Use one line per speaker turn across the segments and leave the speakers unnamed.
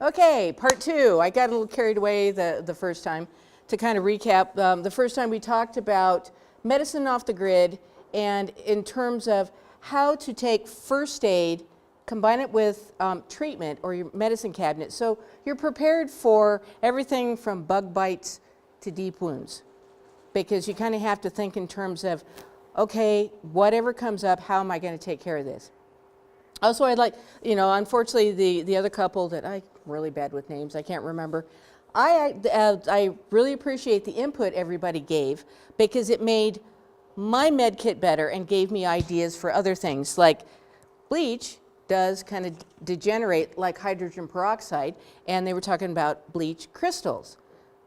Okay, part two. I got a little carried away the first time. To kind of recap, the first time we talked about medicine off the grid and in terms of how to take first aid, combine it with treatment or your medicine cabinet. So you're prepared for everything from bug bites to deep wounds, because you kind of have to think in terms of, okay, whatever comes up, how am I going to take care of this? Also, I'd like, unfortunately, the other couple that I'm really bad with names, I can't remember. I really appreciate the input everybody gave, because it made my med kit better and gave me ideas for other things. Like bleach does kind of degenerate like hydrogen peroxide, and they were talking about bleach crystals.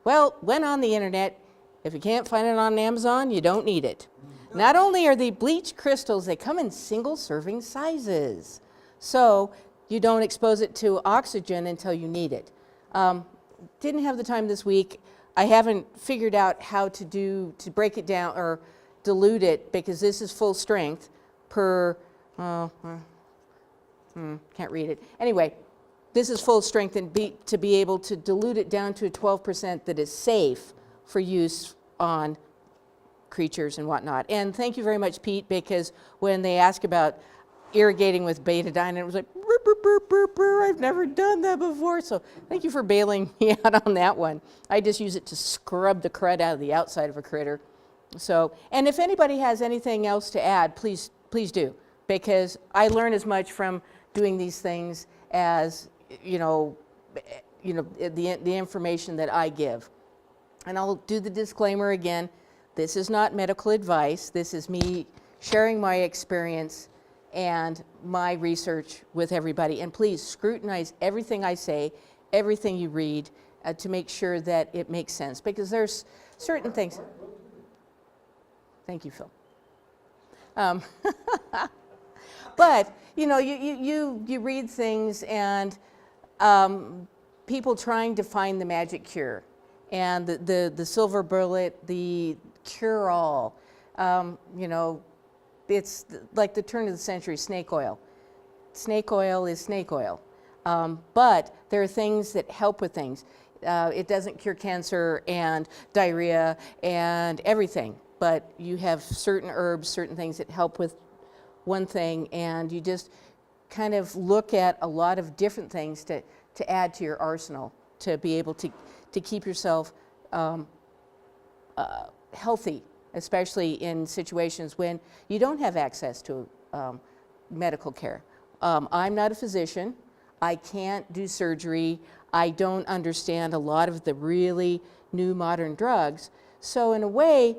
Well, went on the internet. If you can't find it on Amazon, you don't need it. Not only are they bleach crystals, they come in single serving sizes. So you don't expose it to oxygen until you need it. Didn't have the time this week. I haven't figured out how to break it down or dilute it, because this is full strength per, can't read it. Anyway, this is full strength, and to be able to dilute it down to a 12% that is safe for use on creatures and whatnot. And thank you very much, Pete, because when they ask about irrigating with betadine, it was like, burr, burr, burr, burr, burr, I've never done that before. So thank you for bailing me out on that one. I just use it to scrub the crud out of the outside of a critter. So, and if anybody has anything else to add, please do, because I learn as much from doing these things as, the information that I give. And I'll do the disclaimer again. This is not medical advice. This is me sharing my experience and my research with everybody. And please scrutinize everything I say, everything you read, to make sure that it makes sense, because there's certain things. Thank you, Phil. But you read things and people trying to find the magic cure, and the silver bullet, the cure-all. It's like the turn of the century snake oil. Snake oil is snake oil. But there are things that help with things. It doesn't cure cancer and diarrhea and everything, but you have certain herbs, certain things that help with one thing, and you just kind of look at a lot of different things to add to your arsenal to be able to keep yourself healthy, especially in situations when you don't have access to medical care. I'm not a physician. I can't do surgery. I don't understand a lot of the really new modern drugs. So in a way,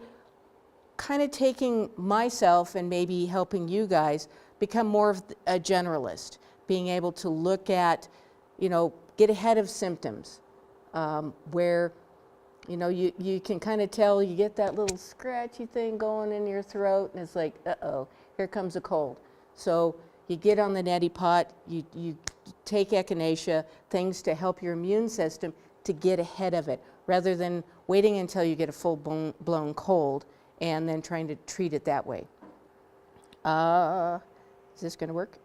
kind of taking myself and maybe helping you guys become more of a generalist, being able to look at, get ahead of symptoms, where you can kind of tell, you get that little scratchy thing going in your throat, and it's like, uh-oh, here comes a cold. So you get on the neti pot, you take Echinacea, things to help your immune system to get ahead of it, rather than waiting until you get a full-blown cold and then trying to treat it that way. Is this going to work?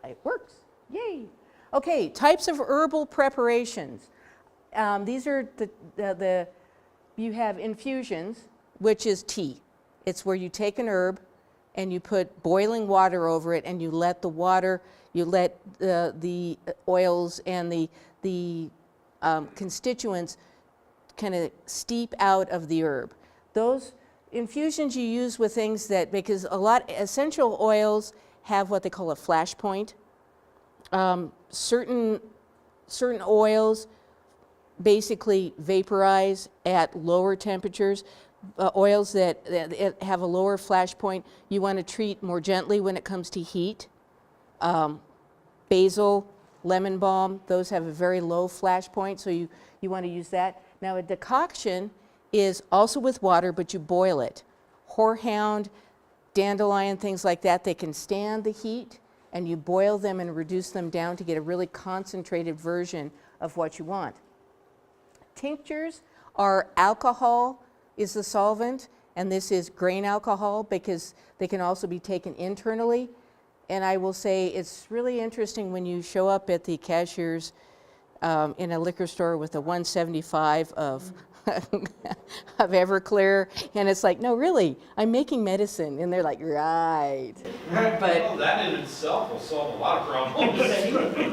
It works. Yay. Okay, types of herbal preparations. These are you have infusions, which is tea. It's where you take an herb and you put boiling water over it, and you let the oils and the constituents kind of steep out of the herb. Those infusions you use with things because essential oils have what they call a flash point. Certain oils basically vaporize at lower temperatures. Oils that have a lower flash point, you want to treat more gently when it comes to heat. Basil, lemon balm, those have a very low flash point, so you want to use that. Now a decoction is also with water, but you boil it. Horehound, dandelion, things like that, they can stand the heat, and you boil them and reduce them down to get a really concentrated version of what you want. Tinctures are alcohol is the solvent, and this is grain alcohol, because they can also be taken internally. And I will say it's really interesting when you show up at the cashier's in a liquor store with a 175 of of Everclear, and it's like, no, really, I'm making medicine, and they're like, right.
But well, that in itself will solve a lot of problems.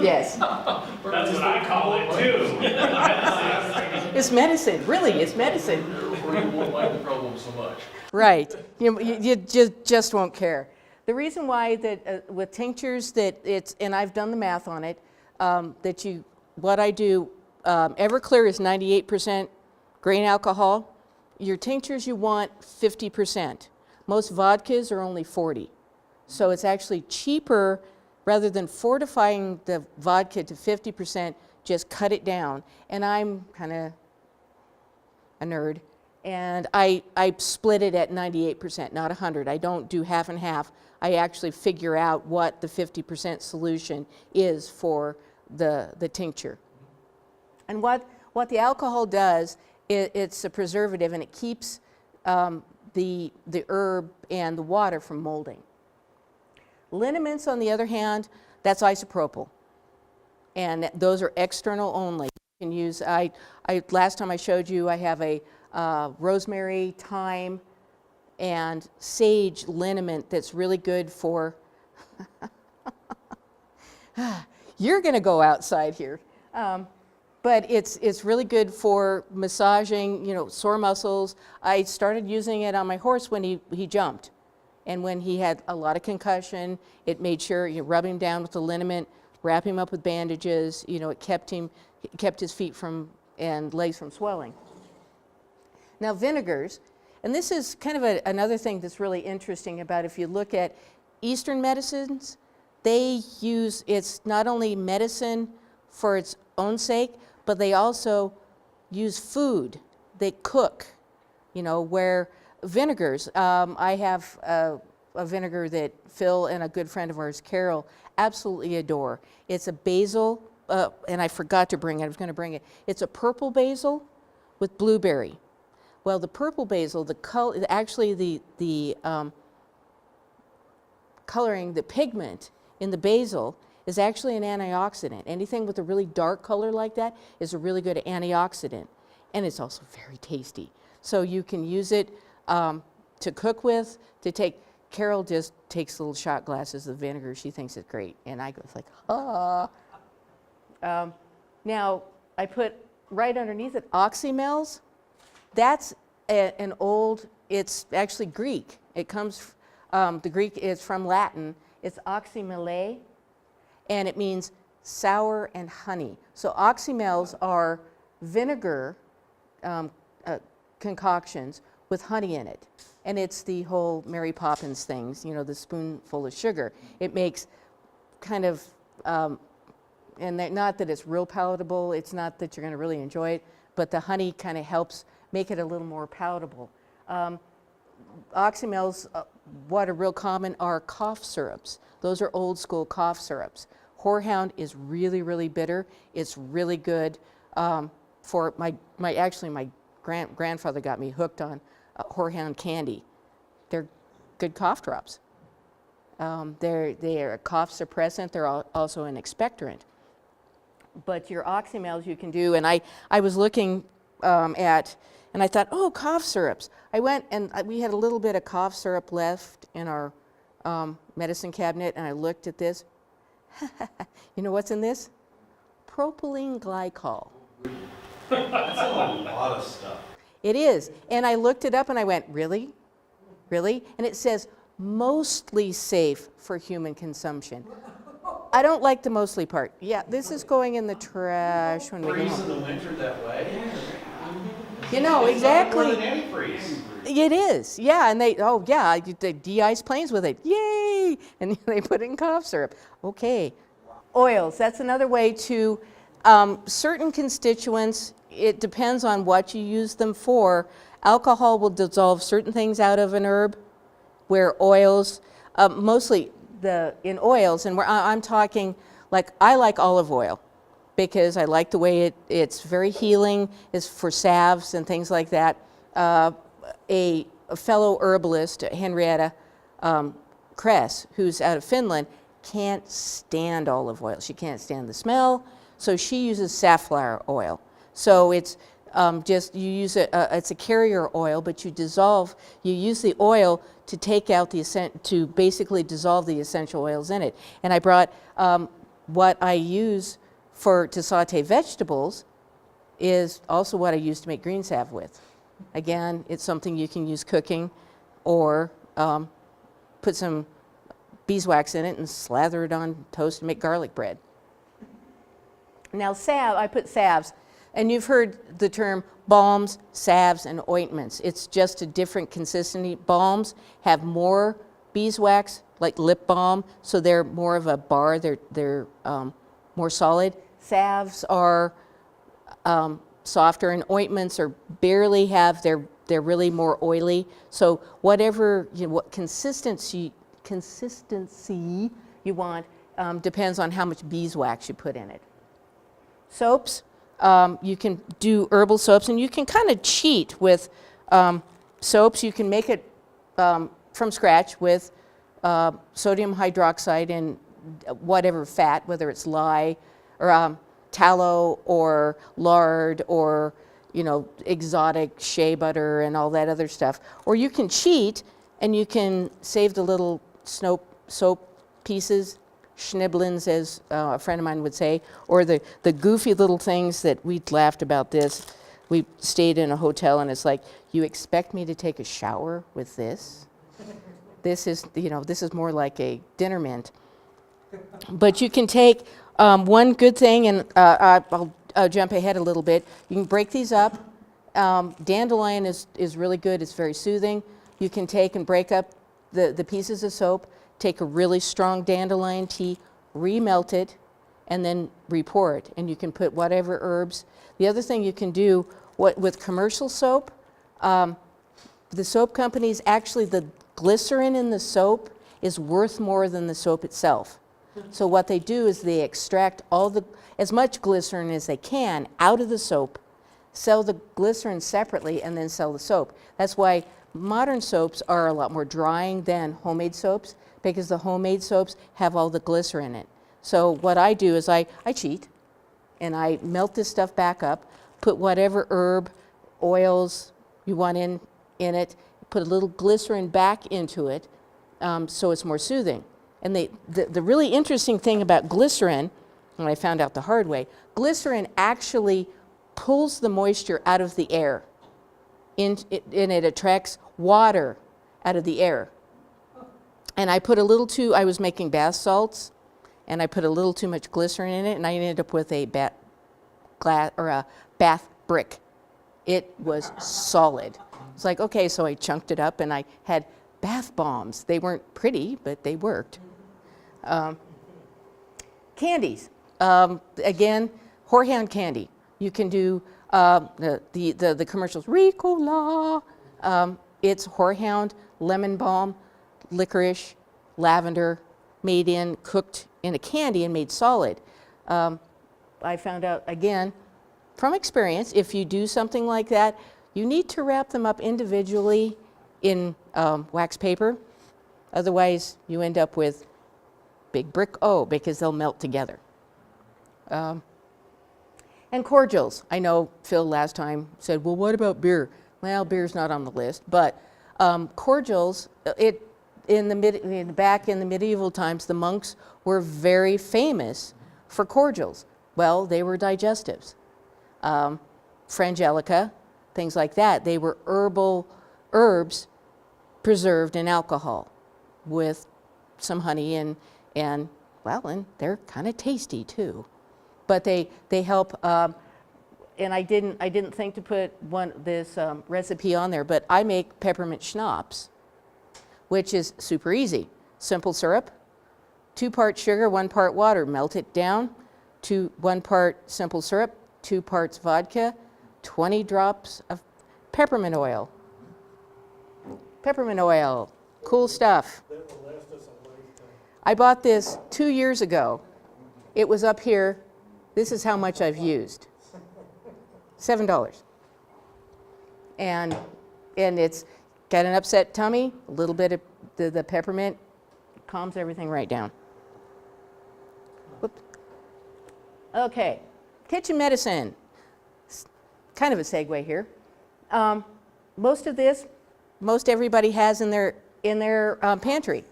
Yes.
That's what I call it too.
It's medicine, really, it's medicine.
Or you won't like the problem so much.
Right, you just won't care. The reason why that with tinctures that it's, and I've done the math on it, what I do, Everclear is 98% grain alcohol. Your tinctures you want 50%. Most vodkas are only 40. So it's actually cheaper, rather than fortifying the vodka to 50%, just cut it down. And I'm kind of a nerd. And I split it at 98%, not 100. I don't do half and half. I actually figure out what the 50% solution is for the tincture. And what the alcohol does, it's a preservative, and it keeps the herb and the water from molding. Liniments, on the other hand, that's isopropyl, and those are external only. You can use, last time I showed you, I have a rosemary, thyme, and sage liniment that's really good for, you're gonna go outside here. But it's really good for massaging, sore muscles. I started using it on my horse when he jumped. And when he had a lot of concussion, it made sure you rub him down with the liniment, wrap him up with bandages, it kept his feet and legs from swelling. Now vinegars, and this is kind of another thing that's really interesting about, if you look at Eastern medicines, it's not only medicine for its own sake, but they also use food. They cook, where vinegars, I have a vinegar that Phil and a good friend of ours, Carol, absolutely adore. It's a basil, and I forgot to bring it, I was going to bring it. It's a purple basil with blueberry. Well, the purple basil, the coloring, the pigment in the basil is actually an antioxidant. Anything with a really dark color like that is a really good antioxidant. And it's also very tasty. So you can use it to cook with, Carol just takes little shot glasses of vinegar. She thinks it's great. And I go like, ah. Now, I put right underneath it Oxymels. That's it's actually Greek. It comes, the Greek is from Latin. It's Oxymel, and it means sour and honey. So Oxymels are vinegar concoctions with honey in it. And it's the whole Mary Poppins things, the spoonful of sugar. It makes kind of, not that it's real palatable, it's not that you're going to really enjoy it, but the honey kind of helps make it a little more palatable. Oxymels, what are real common are cough syrups. Those are old school cough syrups. Horehound is really, really bitter. It's really good for my grandfather got me hooked on Horehound candy. They're good cough drops. They're a cough suppressant. They're also an expectorant. But your Oxymels you can do, and I was looking and I thought, oh, cough syrups. I went and we had a little bit of cough syrup left in our medicine cabinet, and I looked at this. You know what's in this? Propylene glycol.
That's a lot of stuff.
It is. And I looked it up and I went, really? Really? And it says mostly safe for human consumption. I don't like the mostly part. Yeah, this is going in the trash when we go
Freeze
home.
in the winter that way.
Exactly.
More than antifreeze.
It is, yeah, and they de-ice planes with it, yay! And they put it in cough syrup. Okay. Oils, that's another way to, certain constituents, it depends on what you use them for. Alcohol will dissolve certain things out of an herb, where oils, mostly in oils, and I'm talking, I like olive oil, because I like the way it's very healing, it's for salves and things like that. A fellow herbalist, Henrietta Kress, who's out of Finland, can't stand olive oil. She can't stand the smell, so she uses safflower oil. So it's just, you use it's a carrier oil, but you use the oil to take out to basically dissolve the essential oils in it. And I brought what I use to saute vegetables is also what I use to make green salve with. Again, it's something you can use cooking, or put some beeswax in it and slather it on toast and make garlic bread. Now salve, I put salves, and you've heard the term balms, salves, and ointments. It's just a different consistency. Balms have more beeswax, like lip balm, so they're more of a bar, they're more solid. Salves are softer, and ointments are barely have, they're really more oily. So whatever, what consistency you want depends on how much beeswax you put in it. Soaps, you can do herbal soaps, and you can kind of cheat with soaps. You can make it from scratch with sodium hydroxide and whatever fat, whether it's lye or tallow or lard or exotic shea butter and all that other stuff. Or you can cheat and you can save the little soap pieces, schnibblins, as a friend of mine would say, or the goofy little things that we laughed about this. We stayed in a hotel and it's like, you expect me to take a shower with this? This is, this is more like a dinner mint. But you can take one good thing, and I'll jump ahead a little bit. You can break these up. Dandelion is really good. It's very soothing. You can take and break up the pieces of soap, take a really strong dandelion tea, remelt it, and then re-pour it. And you can put whatever herbs. The other thing you can do with commercial soap, the soap companies, actually the glycerin in the soap is worth more than the soap itself. So what they do is they extract as much glycerin as they can out of the soap, sell the glycerin separately, and then sell the soap. That's why modern soaps are a lot more drying than homemade soaps, because the homemade soaps have all the glycerin in it. So what I do is I cheat, and I melt this stuff back up, put whatever herb, oils you want in it, put a little glycerin back into it, so it's more soothing. And the really interesting thing about glycerin, when I found out the hard way, glycerin actually pulls the moisture out of the air, and it attracts water out of the air. And I put a little I was making bath salts, and I put a little too much glycerin in it, and I ended up with a bath brick. It was solid. It's like, okay, so I chunked it up, and I had bath bombs. They weren't pretty, but they worked. Candies. Again, horehound candy. You can do the commercials. Ricola. It's horehound, lemon balm, licorice, lavender, cooked in a candy and made solid. I found out, again, from experience, if you do something like that, you need to wrap them up individually in wax paper. Otherwise, you end up with big brick O, because they'll melt together. And cordials. I know Phil last time said, well, what about beer? Well, beer's not on the list, but cordials, back in the medieval times, the monks were very famous for cordials. Well, they were digestives. Frangelica, things like that. They were herbs preserved in alcohol with some honey and they're kind of tasty too. But they help, and I didn't think to put this recipe on there, but I make peppermint schnapps, which is super easy. Simple syrup, 2 parts sugar, 1 part water, melt it down, 1 part simple syrup, 2 parts vodka, 20 drops of peppermint oil. Peppermint oil, cool stuff. I bought this 2 years ago. It was up here. This is how much I've used. $7. And it's got an upset tummy, a little bit of the peppermint calms everything right down. Okay, kitchen medicine. Kind of a segue here. Most of this, most everybody has in their pantry,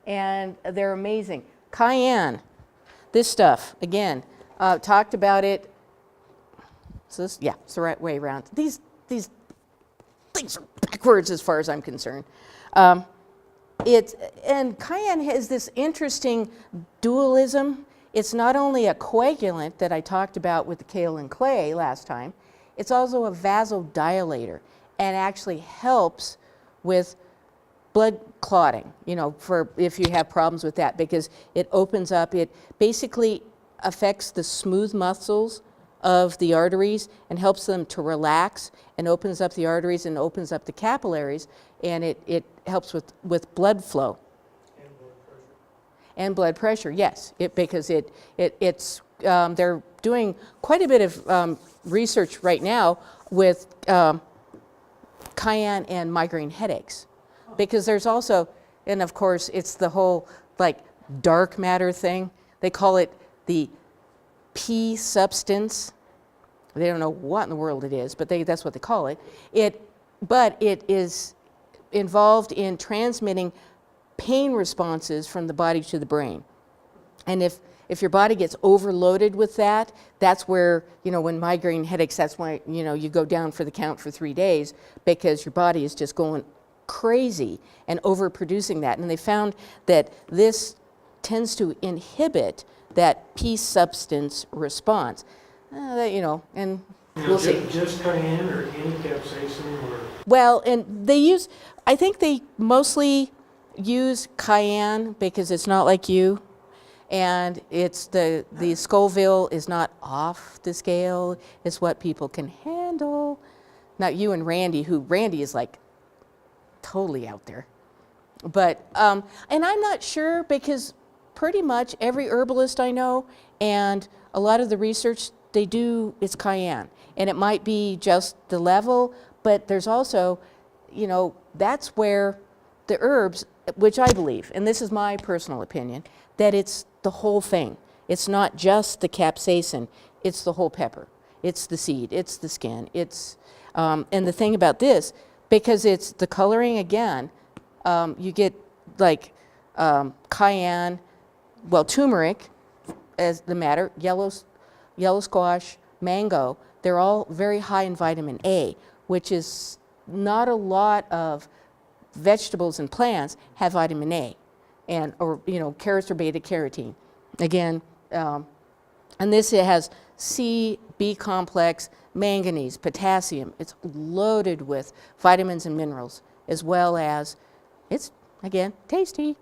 and they're amazing. Cayenne, this stuff again, talked about it. So this, yeah, it's the right way around. These things are backwards as far as I'm concerned. And cayenne has this interesting dualism. It's not only a coagulant that I talked about with the kale and clay last time, it's also a vasodilator and actually helps with blood clotting, you know, for if you have problems with that, because it opens up, it basically affects the smooth muscles of the arteries and helps them to relax and opens up the arteries and opens up the capillaries, and it helps with blood flow. And blood pressure, yes, because it's they're doing quite a bit of research right now with cayenne and migraine headaches, because there's also, and of course it's the whole like dark matter thing. They call it the P substance. They don't know what in the world it is, but that's what they call it. But it is involved in transmitting pain responses from the body to the brain. And if your body gets overloaded with that, that's where, you know, when migraine headaches, that's why, you know, you go down for the count for 3 days, because your body is just going crazy and overproducing that. And they found that this tends to inhibit that P substance response. You know, and we'll see.
Just cayenne or any capsaicin or?
Well, and they use, I think they mostly use cayenne because it's not like you, and it's the Scoville is not off the scale. It's what people can handle. Not you and Randy, Randy is like totally out there. But, and I'm not sure, because pretty much every herbalist I know and a lot of the research they do, it's cayenne. And it might be just the level, but there's also, you know, that's where the herbs, which I believe, and this is my personal opinion, that it's the whole thing. It's not just the capsaicin, it's the whole pepper. It's the seed, it's the skin, it's, and the thing about this, because it's the coloring again, you get like cayenne, well, turmeric as the matter, yellow squash, mango, they're all very high in vitamin A, which is not a lot of vegetables and plants have vitamin A, and, or, you know, carrots are beta carotene. Again, and this, it has C, B complex, manganese, potassium. It's loaded with vitamins and minerals, as well as, it's, again, tasty.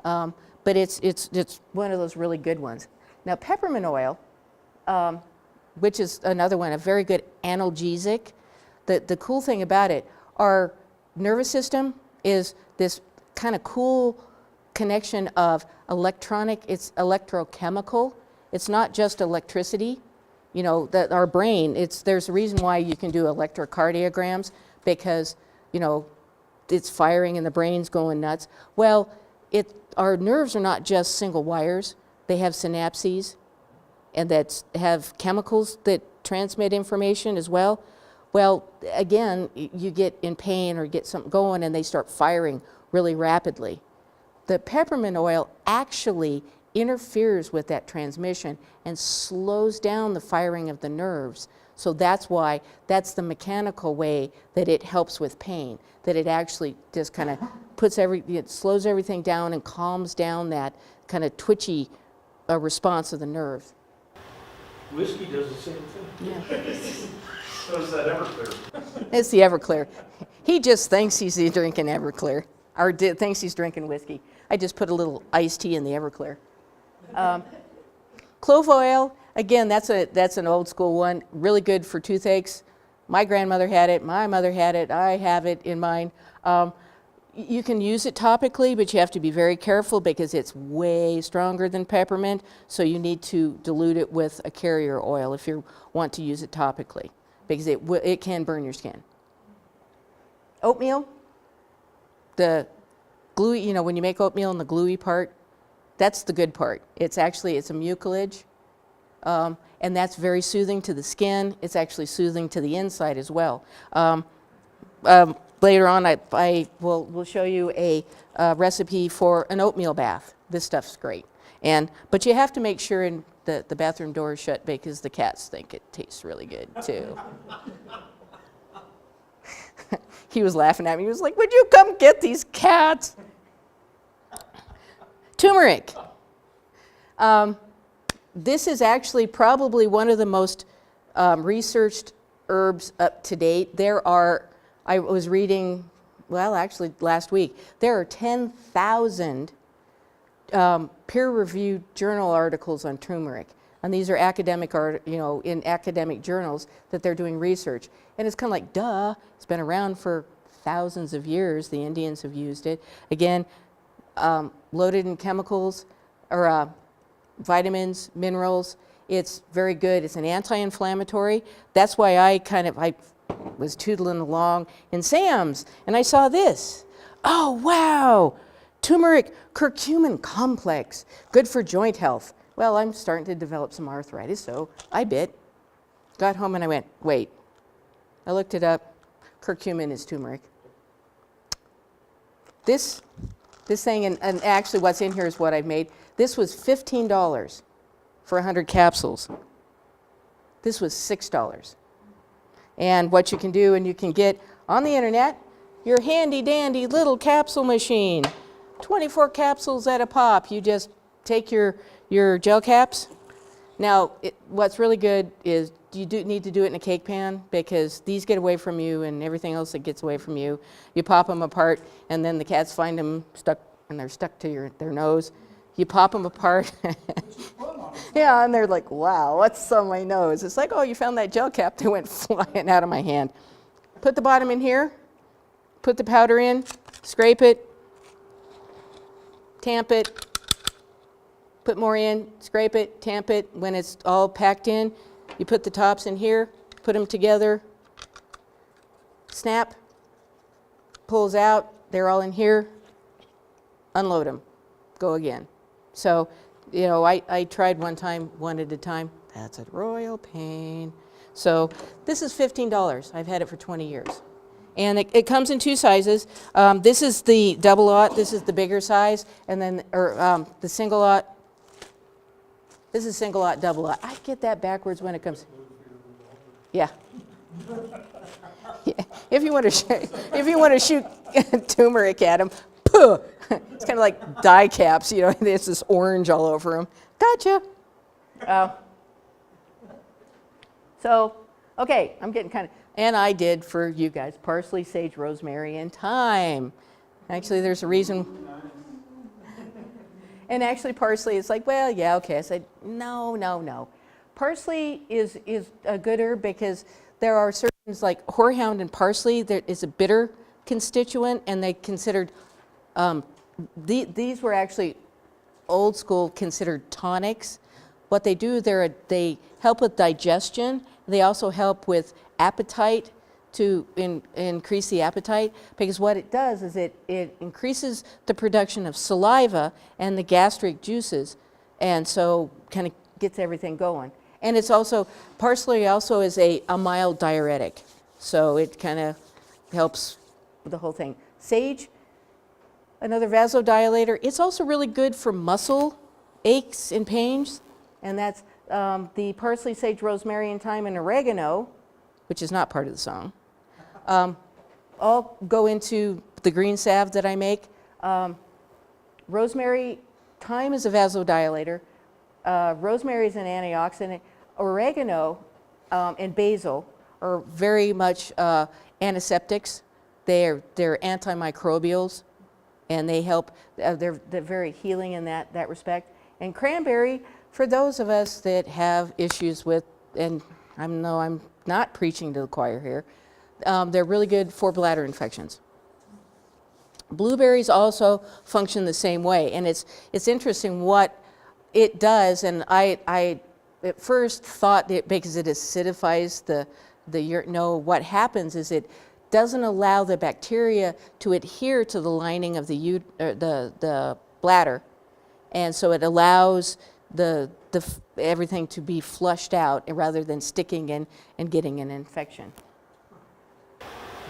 But it's one of those really good ones. Now, peppermint oil, which is another one, a very good analgesic. The cool thing about it, our nervous system is this kind of cool connection of it's electrochemical. It's not just electricity. You know, that our brain, there's a reason why you can do electrocardiograms, because, you know, it's firing and the brain's going nuts. Well, our nerves are not just single wires. They have synapses, and that have chemicals that transmit information as well. Well, again, you get in pain or get something going and they start firing really rapidly. The peppermint oil actually interferes with that transmission and slows down the firing of the nerves. So that's why, that's the mechanical way that it helps with pain, that it actually just kind of it slows everything down and calms down that kind of twitchy response of the nerves.
Whiskey does the same thing.
Yeah.
So is that Everclear?
It's the Everclear. He just thinks he's drinking Everclear, or thinks he's drinking whiskey. I just put a little iced tea in the Everclear. Clove oil, again, that's an old school one, really good for toothaches. My grandmother had it, my mother had it, I have it in mine. You can use it topically, but you have to be very careful because it's way stronger than peppermint, so you need to dilute it with a carrier oil if you want to use it topically, because it can burn your skin. Oatmeal, the gluey, you know, when you make oatmeal and the gluey part, that's the good part. It's a mucilage, And that's very soothing to the skin. It's actually soothing to the inside as well. Later on, we'll show you a recipe for an oatmeal bath. This stuff's great. But you have to make sure the bathroom door is shut because the cats think it tastes really good too. He was laughing at me. He was like, "Would you come get these cats?" Turmeric. This is actually probably one of the most researched herbs up to date. I was reading, well, actually last week, there are 10,000 peer-reviewed journal articles on turmeric. And these are academic in academic journals that they're doing research. And it's kind of like, duh, it's been around for thousands of years. The Indians have used it. Again, loaded in chemicals or vitamins, minerals. It's very good. It's an anti-inflammatory. That's why I was tootling along in Sam's and I saw this. Oh, wow, turmeric curcumin complex, good for joint health. Well, I'm starting to develop some arthritis, so I bit. Got home and I went, wait. I looked it up. Curcumin is turmeric. This thing, and actually what's in here is what I've made. This was $15 for 100 capsules. This was $6. And what you can do, and you can get on the internet, your handy dandy little capsule machine. 24 capsules at a pop. You just take your gel caps. Now, what's really good is you do need to do it in a cake pan because these get away from you and everything else that gets away from you. You pop them apart and then the cats find them stuck, and they're stuck to their nose. You pop them apart. Yeah, and they're like, wow, what's on my nose? It's like, oh, you found that gel cap that went flying out of my hand. Put the bottom in here, put the powder in, scrape it, tamp it, put more in, scrape it, tamp it. When it's all packed in, you put the tops in here, put them together, snap, pulls out, they're all in here, unload them, go again. So, I tried one at a time. That's a royal pain. So this is $15. I've had it for 20 years. And it comes in two sizes. This is the double aught, this is the bigger size, and then, the single aught. This is single aught, double aught. I get that backwards when it comes. Yeah. Yeah. If you want to shoot turmeric at them, puh! It's kind of like die caps, there's this orange all over them. Gotcha. So, okay, I'm getting and I did for you guys, parsley, sage, rosemary, and thyme. Actually, there's a reason. And actually, parsley is like, well, yeah, okay. I said, no. Parsley is a good herb because there are certain, like horehound and parsley, there is a bitter constituent, and they considered, these were actually old school considered tonics. What they do, they help with digestion. They also help with appetite, to increase the appetite, because what it does is it increases the production of saliva and the gastric juices, and so kind of gets everything going. And it's also, parsley also is a mild diuretic, so it kind of helps with the whole thing. Sage, another vasodilator. It's also really good for muscle aches and pains, and that's the parsley, sage, rosemary, and thyme, and oregano, which is not part of the song. All go into the green salve that I make. Rosemary, thyme is a vasodilator. Rosemary is an antioxidant. Oregano and basil are very much antiseptics. They're antimicrobials, and they help. They're very healing in that respect. And cranberry, for those of us that have issues with, and I know I'm not preaching to the choir here, they're really good for bladder infections. Blueberries also function the same way, and it's interesting what it does. And I at first thought that because it acidifies the urine, no, what happens is it doesn't allow the bacteria to adhere to the lining of the bladder, and so it allows everything to be flushed out rather than sticking in and getting an infection.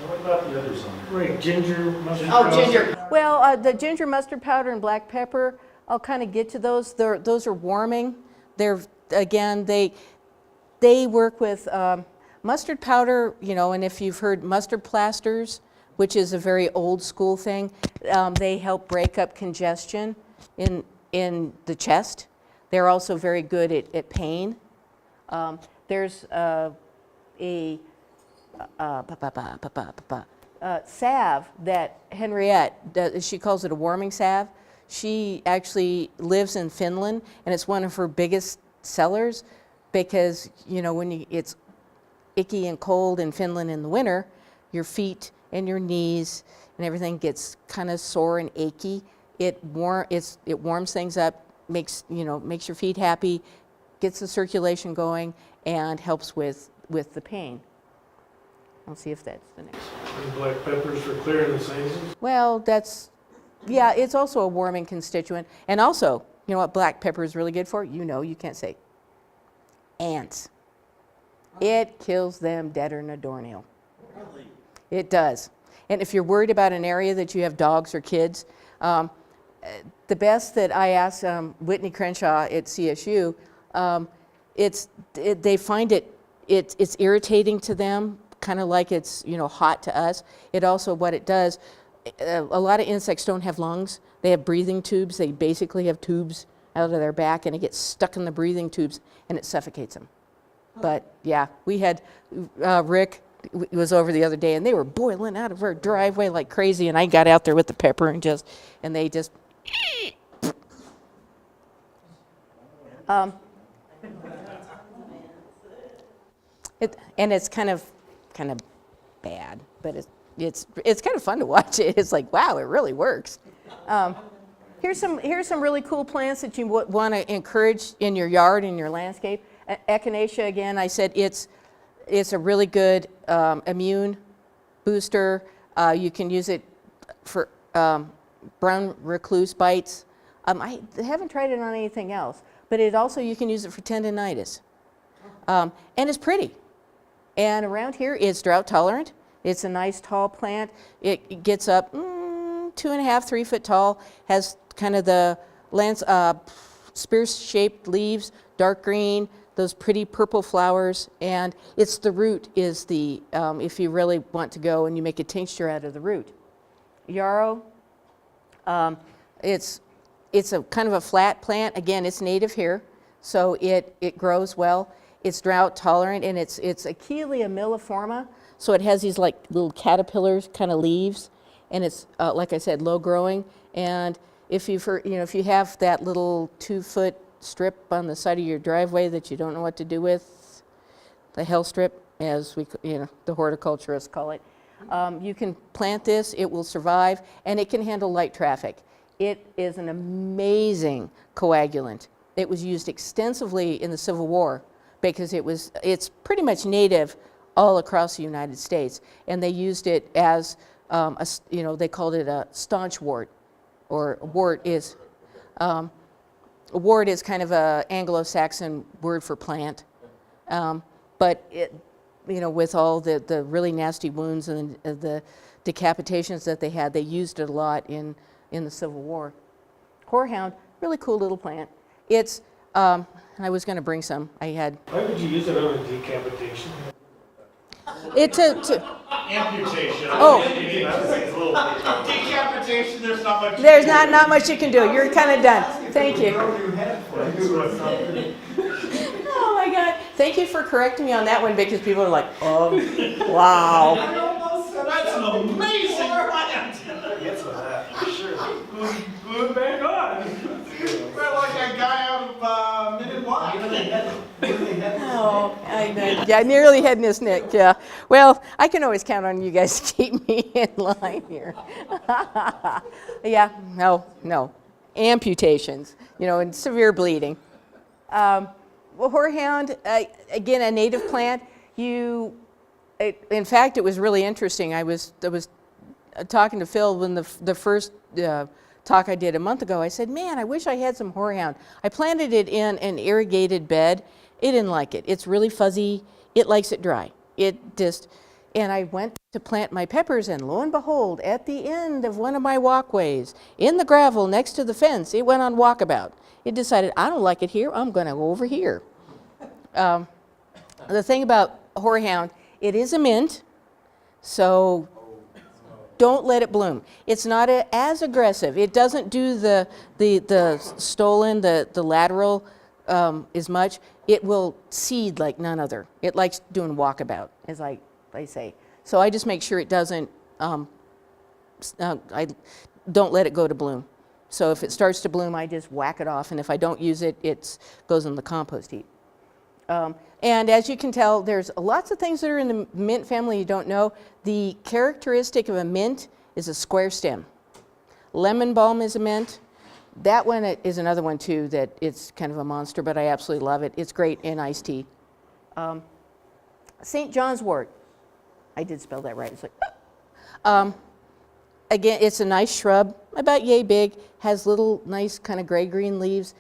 What about the others on there?
Right, ginger, mustard.
Oh, ginger. Well, the ginger, mustard powder, and black pepper, I'll kind of get to those. Those are warming. They're, again, they work with mustard powder, you know, and if you've heard mustard plasters, which is a very old school thing, they help break up congestion in the chest. They're also very good at pain. There's salve that Henriette does, she calls it a warming salve. She actually lives in Finland, and it's one of her biggest sellers because, you know, when it's icky and cold in Finland in the winter, your feet and your knees and everything gets kind of sore and achy. It warms things up, makes your feet happy, gets the circulation going, and helps with the pain. I'll see if that's the next.
And black peppers for clearing the sizes.
Well, yeah, it's also a warming constituent. And also, you know what black pepper is really good for? You know, you can't say. Ants. It kills them deader than a doornail.
Really?
It does. And if you're worried about an area that you have dogs or kids, the best that I asked Whitney Crenshaw at CSU, they find it's irritating to them, kind of like it's, you know, hot to us. It also, what it does, a lot of insects don't have lungs. They have breathing tubes. They basically have tubes out of their back, and it gets stuck in the breathing tubes, and it suffocates them. But yeah, we had Rick was over the other day, and they were boiling out of our driveway like crazy, and I got out there with the pepper and they just. And it's kind of bad, but it's kind of fun to watch it. It's like, wow, it really works. Here's some really cool plants that you want to encourage in your yard, in your landscape. Echinacea, again, I said it's a really good immune booster. You can use it for brown recluse bites. I haven't tried it on anything else, but you can use it for tendinitis. And it's pretty. And around here, it's drought tolerant. It's a nice tall plant. It gets up 2.5, 3 foot tall, has kind of the spear-shaped leaves, dark green, those pretty purple flowers, and it's the root is the, if you really want to go and you make a tincture out of the root. Yarrow, it's a kind of a flat plant. Again, it's native here, so it grows well. It's drought tolerant, and it's Achillea milliforma, so it has these like little caterpillars kind of leaves, and it's like I said, low growing. And if you have that little 2 foot strip on the side of your driveway that you don't know what to do with, the hell strip, as the horticulturists call it, you can plant this. It will survive, and it can handle light traffic. It is an amazing coagulant. It was used extensively in the Civil War because it's pretty much native all across the United States, and they used it as they called it a staunch wart, or a wart is kind of a Anglo-Saxon word for plant, but with all the really nasty wounds and the decapitations that they had, they used it a lot in the Civil War. Horehound, really cool little plant. It's I was going to bring some.
Why would you use it on a decapitation?
Amputation.
Oh.
Decapitation, there's not much.
There's not much you can do. You're kind of done. Thank you. Oh my God. Thank you for correcting me on that one, because people are like, oh, wow.
That's an amazing plant.
Good back on.
We're like that guy out of Minute
Oh, I know. Yeah, nearly head in his neck, yeah. Well, I can always count on you guys to keep me in line here. Yeah, no. Amputations, and severe bleeding. Well, horehound, again, a native plant. In fact, it was really interesting. I was talking to Phil when the first talk I did a month ago, I said, man, I wish I had some horehound. I planted it in an irrigated bed. It didn't like it. It's really fuzzy. It likes it dry. And I went to plant my peppers, and lo and behold, at the end of one of my walkways, in the gravel next to the fence, it went on walkabout. It decided, I don't like it here, I'm going to go over here. The thing about horehound, it is a mint, so don't let it bloom. It's not as aggressive. It doesn't do the stolon, the lateral as much. It will seed like none other. It likes doing walkabout, as I say. So I just make sure it doesn't, I don't let it go to bloom. So if it starts to bloom, I just whack it off, and if I don't use it, it goes in the compost heap. And as you can tell, there's lots of things that are in the mint family you don't know. The characteristic of a mint is a square stem. Lemon balm is a mint. That one is another one too that it's kind of a monster, but I absolutely love it. It's great in iced tea. St. Johnswort. I did spell that right. It's like, again, it's a nice shrub, about yay big, has little nice kind of gray-green leaves,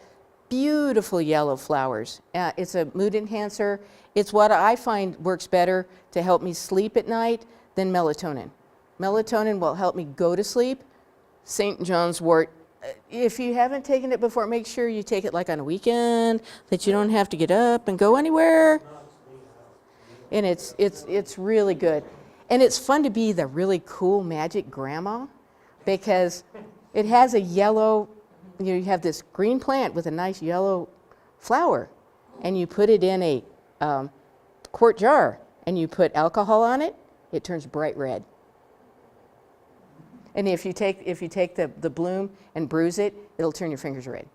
beautiful yellow flowers. It's a mood enhancer. It's what I find works better to help me sleep at night than melatonin. Melatonin will help me go to sleep. St. Johnswort, if you haven't taken it before, make sure you take it like on a weekend, that you don't have to get up and go anywhere. And it's really good. And it's fun to be the really cool magic grandma, because it has a yellow, you have this green plant with a nice yellow flower, and you put it in a quart jar, and you put alcohol on it, it turns bright red. And if you take the bloom and bruise it, it'll turn your fingers red.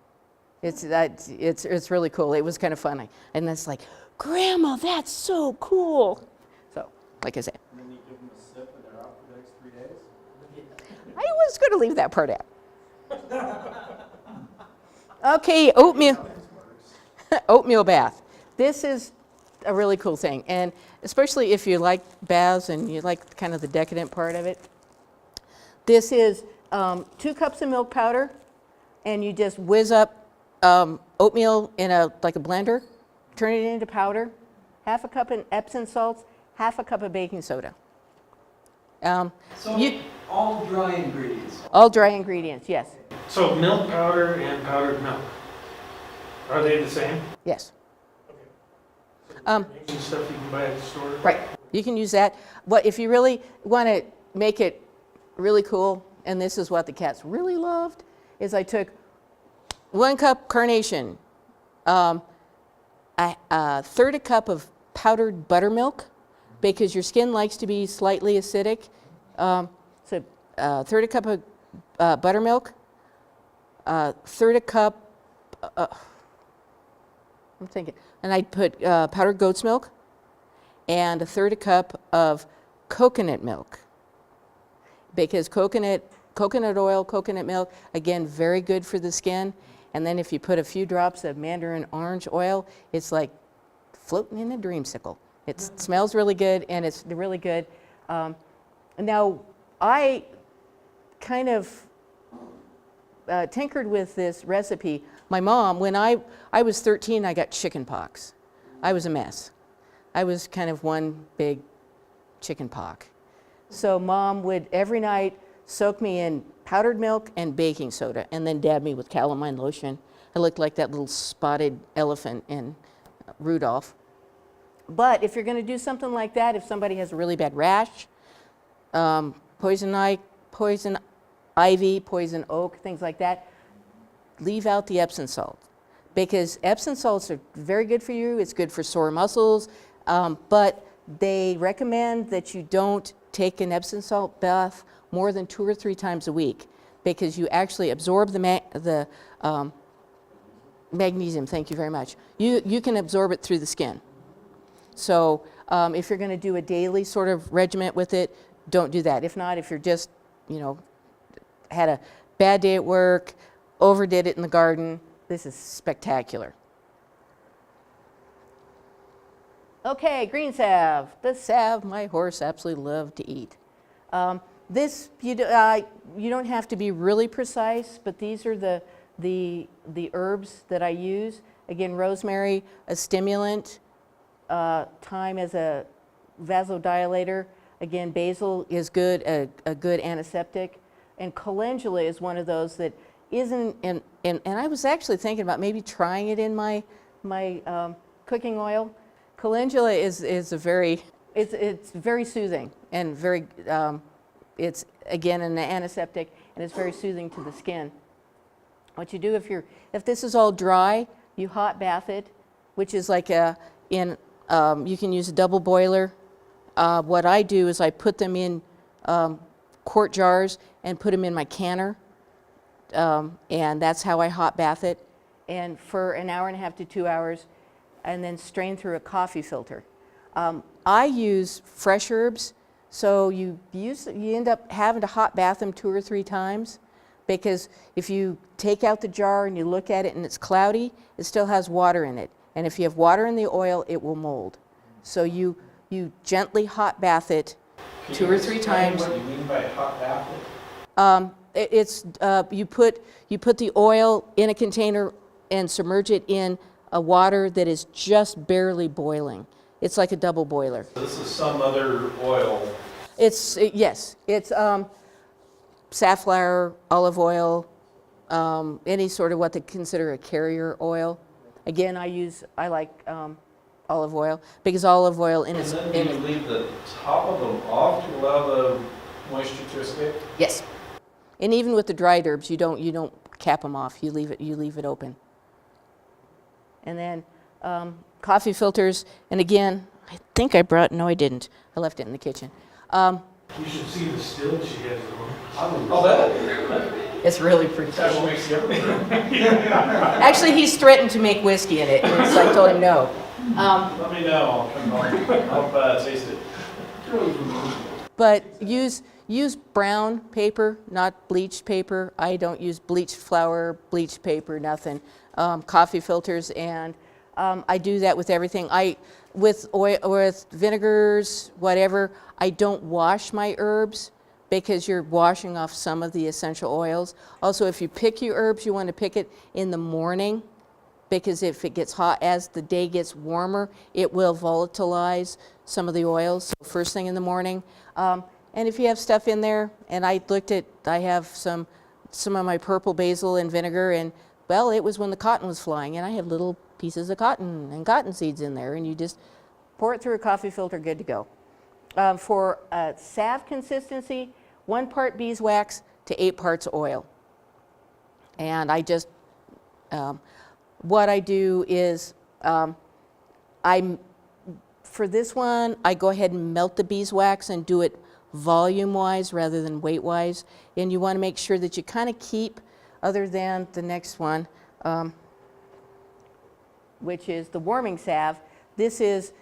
It's really cool. It was kind of funny. And it's like, Grandma, that's so cool. So, like I said.
And then you give them a sip and they're out for the next 3 days?
I was going to leave that part out. Okay, oatmeal. Oatmeal bath. This is a really cool thing. And especially if you like baths and you like kind of the decadent part of it. This is 2 cups of milk powder, and you just whiz up oatmeal in like a blender, turn it into powder, half a cup of Epsom salts, half a cup of baking soda.
So all dry ingredients.
All dry ingredients, yes.
So milk powder and powdered milk, are they the same?
Yes.
Making stuff you can buy at the store?
Right. You can use that. But if you really want to make it really cool, and this is what the cats really loved, is I took 1 cup carnation, a third a cup of powdered buttermilk, because your skin likes to be slightly acidic. So third a cup of buttermilk, third a cup, I'm thinking, and I put powdered goat's milk, and a third a cup of coconut milk, because coconut oil, coconut milk, again, very good for the skin. And then if you put a few drops of mandarin orange oil, it's like floating in a dreamsicle. It smells really good, and it's really good. Now, I kind of tinkered with this recipe. My mom, when I was 13, I got chicken pox. I was a mess. I was kind of one big chicken pox. So Mom would every night soak me in powdered milk and baking soda, and then dab me with calamine lotion. I looked like that little spotted elephant in Rudolph. But if you're going to do something like that, if somebody has a really bad rash, poison ivy, poison oak, things like that, leave out the Epsom salt, because Epsom salts are very good for you. It's good for sore muscles, but they recommend that you don't take an Epsom salt bath more than 2 or 3 times a week, because you actually absorb the magnesium. Thank you very much. You can absorb it through the skin. So if you're going to do a daily sort of regimen with it, don't do that. If not, if you're just, had a bad day at work, overdid it in the garden, this is spectacular. Okay, green salve. The salve my horse absolutely loved to eat. This, you don't have to be really precise, but these are the herbs that I use. Again, rosemary, a stimulant, thyme as a vasodilator. Again, basil is good, a good antiseptic. And calendula is one of those that isn't, and I was actually thinking about maybe trying it in my cooking oil. Calendula is a very, it's very soothing and very, it's again an antiseptic, and it's very soothing to the skin. What you do if this is all dry, you hot bath it, which is like you can use a double boiler. What I do is I put them in quart jars and put them in my canner, and that's how I hot bath it, and for an hour and a half to 2 hours, and then strain through a coffee filter. I use fresh herbs, so you end up having to hot bath them 2 or 3 times, because if you take out the jar and you look at it and it's cloudy, it still has water in it, and if you have water in the oil, it will mold. So you gently hot bath it 2 or 3 times.
What you mean by hot bath?
You put the oil in a container and submerge it in a water that is just barely boiling. It's like a double boiler.
So this is some other oil.
Yes, it's safflower, olive oil, any sort of what they consider a carrier oil. Again, I like olive oil, because olive oil in its...
And then do you leave the top of them off to allow the moisture to escape?
Yes. And even with the dried herbs, you don't cap them off. You leave it open. And then coffee filters, and again, I think I brought, no I didn't. I left it in the kitchen.
You should see the still she has on.
Oh, that
It's really pretty
actually
cool.
makes everything.
Actually, he's threatened to make whiskey in it, and so I told him no.
Let me know, I'll come home. I'll taste it.
But use brown paper, not bleached paper. I don't use bleached flour, bleached paper, nothing. Coffee filters, and I do that with everything. With vinegars, whatever, I don't wash my herbs, because you're washing off some of the essential oils. Also, if you pick your herbs, you want to pick it in the morning, because if it gets hot, as the day gets warmer, it will volatilize some of the oils, so first thing in the morning. And if you have stuff in there, and I have some of my purple basil and vinegar, and well, it was when the cotton was flying, and I have little pieces of cotton and cotton seeds in there, and you just pour it through a coffee filter, good to go. For salve consistency, 1 part beeswax to 8 parts oil. And I just, what I do is, for this one, I go ahead and melt the beeswax and do it volume-wise rather than weight-wise. And you want to make sure that you kind of keep, other than the next one, which is the warming salve. This is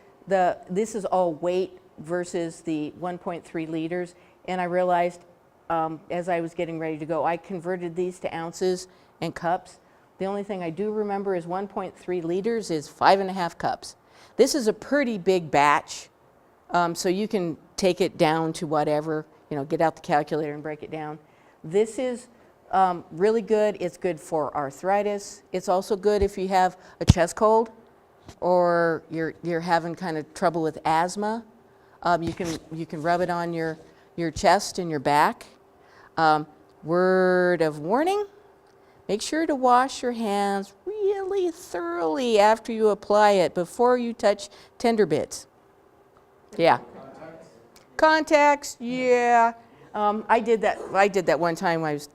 all weight versus the 1.3 liters. And I realized as I was getting ready to go, I converted these to ounces and cups. The only thing I do remember is 1.3 liters is 5.5 cups. This is a pretty big batch, so you can take it down to whatever, get out the calculator and break it down. This is really good. It's good for arthritis. It's also good if you have a chest cold or you're having kind of trouble with asthma. You can rub it on your chest and your back. Word of warning, make sure to wash your hands really thoroughly after you apply it before you touch tender bits. Yeah. Contacts, yeah. I did that one time. I was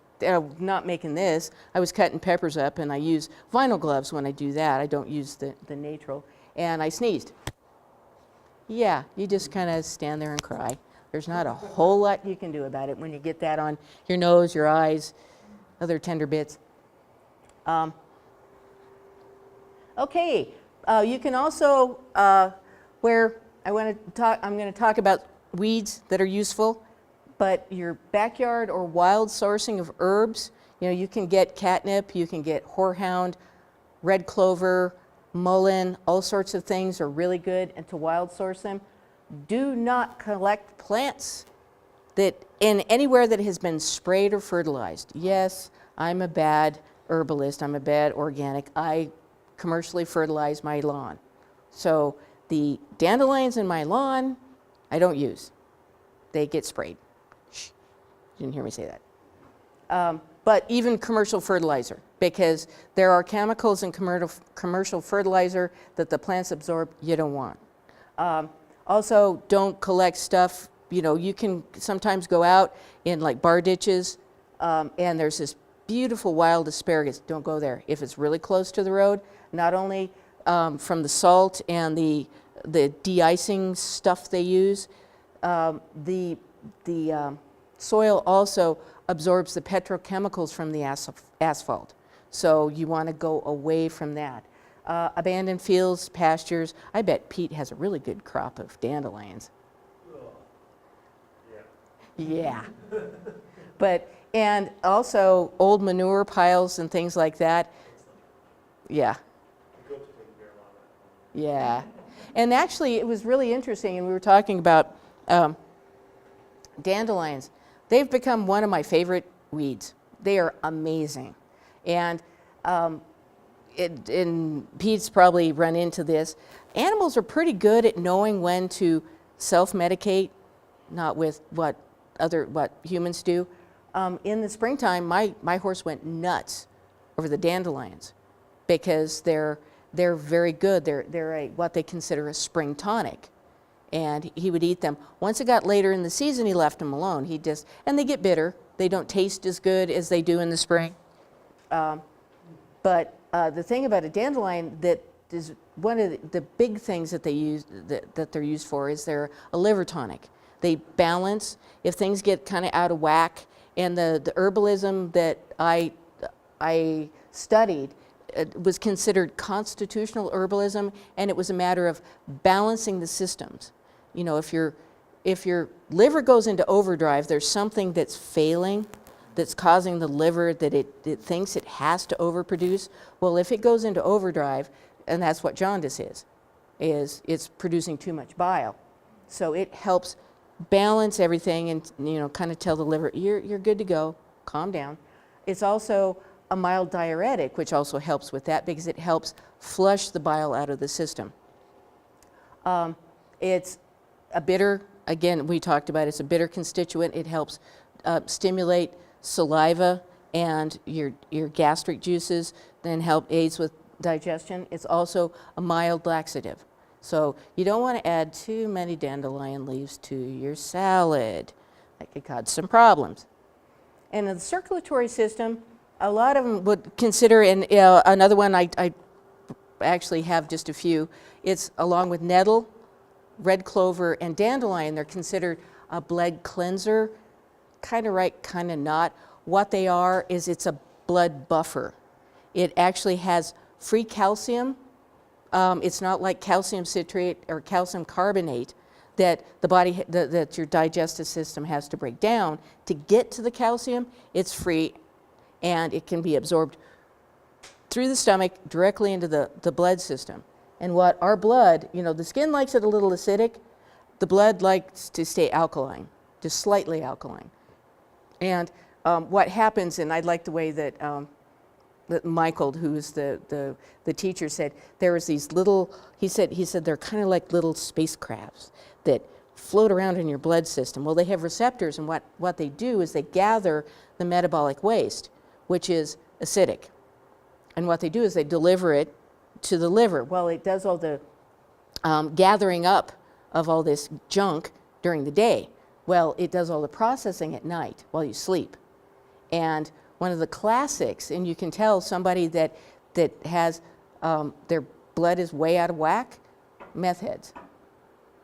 not making this. I was cutting peppers up, and I use vinyl gloves when I do that. I don't use the natural. And I sneezed. Yeah, you just kind of stand there and cry. There's not a whole lot you can do about it when you get that on your nose, your eyes, other tender bits. Okay, you can also, I'm going to talk about weeds that are useful, but your backyard or wild sourcing of herbs, you can get catnip, you can get horehound, red clover, mullein, all sorts of things are really good, and to wild source them. Do not collect plants that in anywhere that has been sprayed or fertilized. Yes, I'm a bad herbalist, I'm a bad organic. I commercially fertilize my lawn. So the dandelions in my lawn, I don't use. They get sprayed. Shh, you didn't hear me say that. But even commercial fertilizer, because there are chemicals in commercial fertilizer that the plants absorb you don't want. Also, don't collect stuff. You know, you can sometimes go out in like bar ditches and there's this beautiful wild asparagus. Don't go there. If it's really close to the road, not only from the salt and the de-icing stuff they use, the soil also absorbs the petrochemicals from the asphalt. So you want to go away from that. Abandoned fields, pastures. I bet Pete has a really good crop of dandelions. Yeah. But, and also old manure piles and things like that. Yeah. Yeah. And actually, it was really interesting, and we were talking about dandelions. They've become one of my favorite weeds. They are amazing. And Pete's probably run into this. Animals are pretty good at knowing when to self-medicate, not with what humans do. In the springtime, my horse went nuts over the dandelions because they're very good. They're what they consider a spring tonic. And he would eat them. Once it got later in the season, he left them alone. And they get bitter. They don't taste as good as they do in the spring. But the thing about a dandelion that is one of the big things that they use, that they're used for, is they're a liver tonic. They balance if things get kind of out of whack. And the herbalism that I studied was considered constitutional herbalism, and it was a matter of balancing the systems. You know, if your liver goes into overdrive, there's something that's failing, that's causing the liver that it thinks it has to overproduce. Well, if it goes into overdrive, and that's what jaundice is it's producing too much bile. So it helps balance everything and, you know, kind of tell the liver, you're good to go, calm down. It's also a mild diuretic, which also helps with that because it helps flush the bile out of the system. It's a bitter, again, we talked about it's a bitter constituent. It helps stimulate saliva and your gastric juices, then aids with digestion. It's also a mild laxative. So you don't want to add too many dandelion leaves to your salad. That could cause some problems. And in the circulatory system, a lot of them would consider, and another one I actually have just a few, it's along with nettle, red clover, and dandelion, they're considered a blood cleanser. Kind of right, kind of not. What they are is it's a blood buffer. It actually has free calcium. It's not like calcium citrate or calcium carbonate that the body, that your digestive system has to break down. To get to the calcium, it's free, and it can be absorbed through the stomach directly into the blood system. And what our blood, you know, the skin likes it a little acidic, the blood likes to stay alkaline, just slightly alkaline. And what happens, and I like the way that Michael, who's the teacher, said, there was these little, he said they're kind of like little spacecrafts that float around in your blood system. Well, they have receptors, and what they do is they gather the metabolic waste, which is acidic. And what they do is they deliver it to the liver. Well, it does all the gathering up of all this junk during the day. Well, it does all the processing at night while you sleep. And one of the classics, and you can tell somebody that has their blood is way out of whack, meth heads,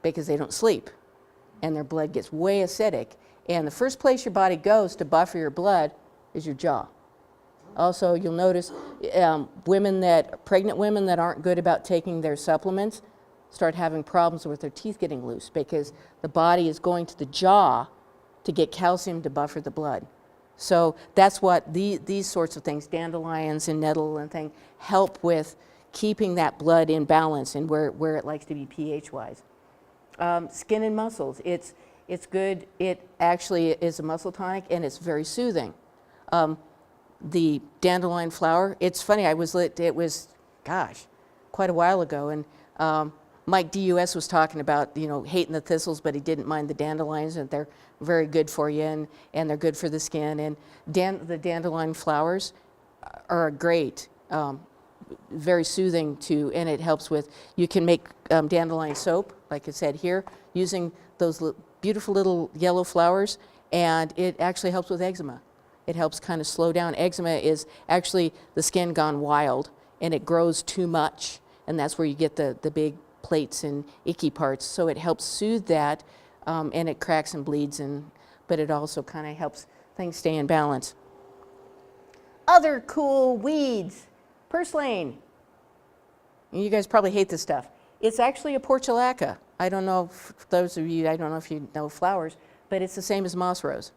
because they don't sleep and their blood gets way acidic. And the first place your body goes to buffer your blood is your jaw. Also, you'll notice pregnant women that aren't good about taking their supplements start having problems with their teeth getting loose because the body is going to the jaw to get calcium to buffer the blood. So that's what these sorts of things, dandelions and nettle and things, help with keeping that blood in balance and where it likes to be pH-wise. Skin and muscles. It's good. It actually is a muscle tonic, and it's very soothing. The dandelion flower, it's funny, it was, gosh, quite a while ago, and Mike DUS was talking about, hating the thistles, but he didn't mind the dandelions, and they're very good for you, and they're good for the skin. And the dandelion flowers are great, very soothing too, and it helps with, you can make dandelion soap, like I said here, using those beautiful little yellow flowers, and it actually helps with eczema. It helps kind of slow down. Eczema is actually the skin gone wild, and it grows too much, and that's where you get the big plates and icky parts. So it helps soothe that, and it cracks and bleeds, but it also kind of helps things stay in balance. Other cool weeds, purslane. You guys probably hate this stuff. It's actually a Portulaca. I don't know if those of you, I don't know if you know flowers, but it's the same as moss rose.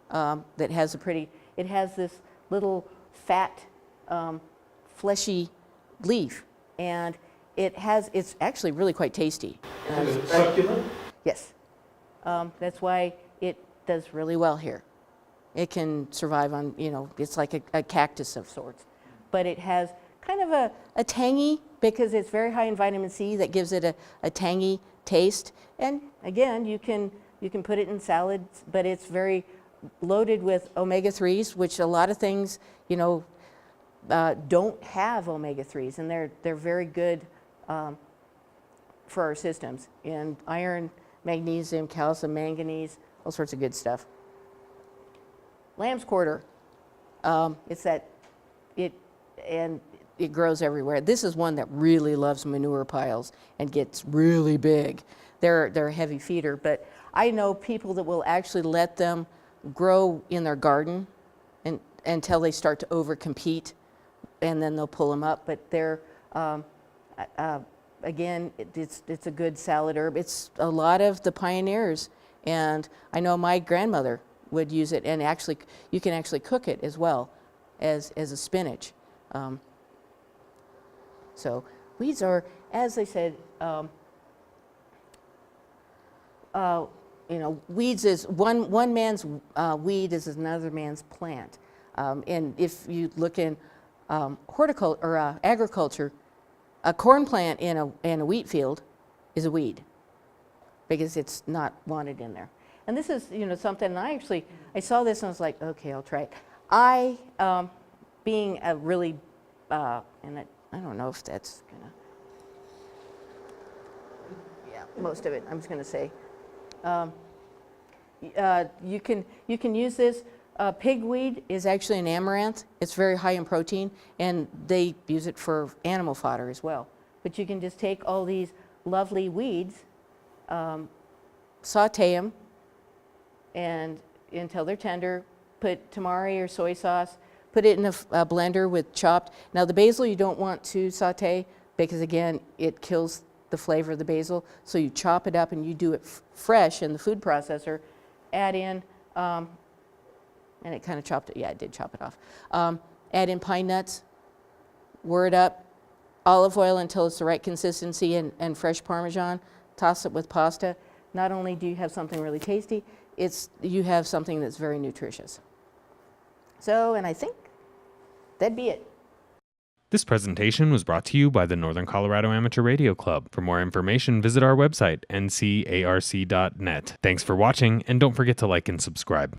That has it has this little fat, fleshy leaf, and it's actually really quite tasty.
Is it succulent?
Yes. That's why it does really well here. It can survive on, it's like a cactus of sorts. But it has kind of a tangy, because it's very high in vitamin C, that gives it a tangy taste. And again, you can put it in salads, but it's very loaded with omega-3s, which a lot of things, don't have omega-3s, and they're very good for our systems. And iron, magnesium, calcium, manganese, all sorts of good stuff. Lamb's quarter, it grows everywhere. This is one that really loves manure piles and gets really big. They're a heavy feeder, but I know people that will actually let them grow in their garden until they start to overcompete, and then they'll pull them up. But they're, again, it's a good salad herb. It's a lot of the pioneers, and I know my grandmother would use it, and actually, you can actually cook it as well as a spinach. So weeds are, as I said, weeds is one man's weed is another man's plant. And if you look in horticulture or agriculture, a corn plant in a wheat field is a weed, because it's not wanted in there. And this is something. And I saw this and I was like, okay, I'll try it. Being a really I don't know if that's gonna. Yeah, most of it. I'm just gonna say. You can use this. Pigweed is actually an amaranth. It's very high in protein, and they use it for animal fodder as well. But you can just take all these lovely weeds, saute them, and until they're tender, put tamari or soy sauce, put it in a blender with chopped. Now the basil you don't want to saute, because again, it kills the flavor of the basil. So you chop it up and you do it fresh in the food processor, add in, and it kind of chopped it, yeah, it did chop it off. Add in pine nuts, whir it up, olive oil until it's the right consistency, and fresh Parmesan, toss it with pasta. Not only do you have something really tasty, you have something that's very nutritious. So, and I think that'd be it.
This presentation was brought to you by the Northern Colorado Amateur Radio Club. For more information, visit our website, ncarc.net. Thanks for watching, and don't forget to like and subscribe.